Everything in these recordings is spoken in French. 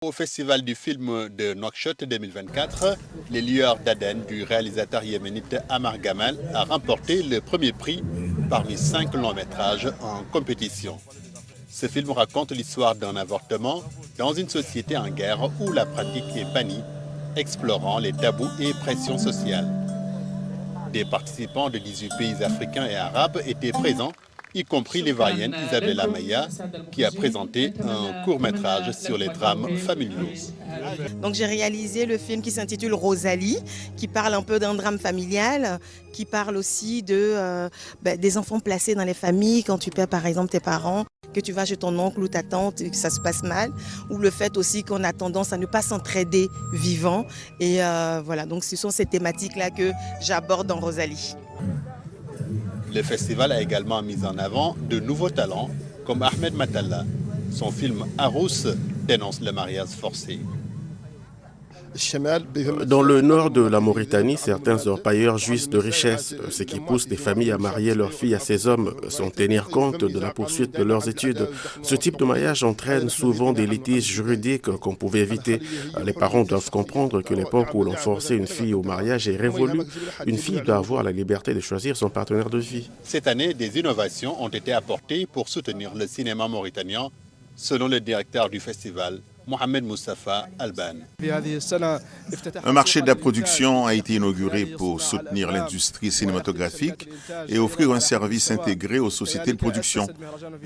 Au Festival du film de Nouakchott 2024, Les Lueurs d'Aden du réalisateur yéménite Amar Gamal a remporté le premier prix parmi 5 longs métrages en compétition. Ce film raconte l'histoire d'un avortement dans une société en guerre où la pratique est bannie, explorant les tabous et pressions sociales. Des participants de 18 pays africains et arabes étaient présents, y compris l'Ivoirienne Isabella Maya, qui a présenté un court-métrage sur les drames familiaux. Donc j'ai réalisé le film qui s'intitule Rosalie, qui parle un peu d'un drame familial, qui parle aussi des enfants placés dans les familles, quand tu perds par exemple tes parents, que tu vas chez ton oncle ou ta tante et que ça se passe mal, ou le fait aussi qu'on a tendance à ne pas s'entraider vivant. Et voilà, donc ce sont ces thématiques-là que j'aborde dans Rosalie. Le festival a également mis en avant de nouveaux talents comme Ahmed Matalla. Son film Arous dénonce le mariage forcé. Dans le nord de la Mauritanie, certains orpailleurs jouissent de richesses, ce qui pousse des familles à marier leurs filles à ces hommes sans tenir compte de la poursuite de leurs études. Ce type de mariage entraîne souvent des litiges juridiques qu'on pouvait éviter. Les parents doivent comprendre que l'époque où l'on forçait une fille au mariage est révolue. Une fille doit avoir la liberté de choisir son partenaire de vie. Cette année, des innovations ont été apportées pour soutenir le cinéma mauritanien, selon le directeur du festival, Mohamed Moustapha Alban. Un marché de la production a été inauguré pour soutenir l'industrie cinématographique et offrir un service intégré aux sociétés de production.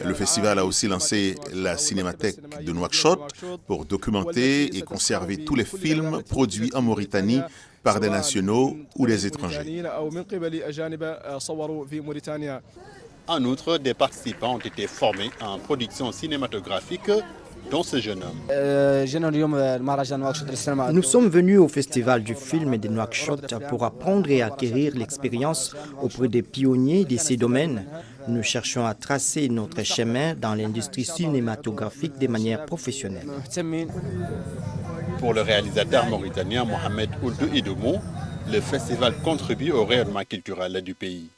Le festival a aussi lancé la Cinémathèque de Nouakchott pour documenter et conserver tous les films produits en Mauritanie par des nationaux ou des étrangers. En outre, des participants ont été formés en production cinématographique, dont ce jeune homme. Nous sommes venus au Festival du film de Nouakchott pour apprendre et acquérir l'expérience auprès des pionniers de ces domaines. Nous cherchons à tracer notre chemin dans l'industrie cinématographique de manière professionnelle. Pour le réalisateur mauritanien Mohamed Ould Idoumou, le festival contribue au rayonnement culturel du pays.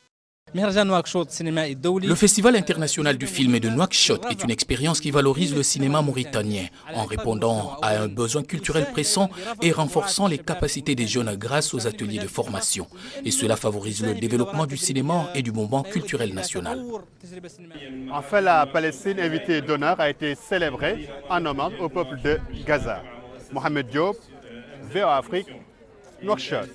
Le Festival international du film de Nouakchott est une expérience qui valorise le cinéma mauritanien en répondant à un besoin culturel pressant et renforçant les capacités des jeunes grâce aux ateliers de formation. Et cela favorise le développement du cinéma et du mouvement culturel national. Enfin, la Palestine invitée d'honneur a été célébrée en hommage au peuple de Gaza. Mohamed Diop, VOA Afrique, Nouakchott.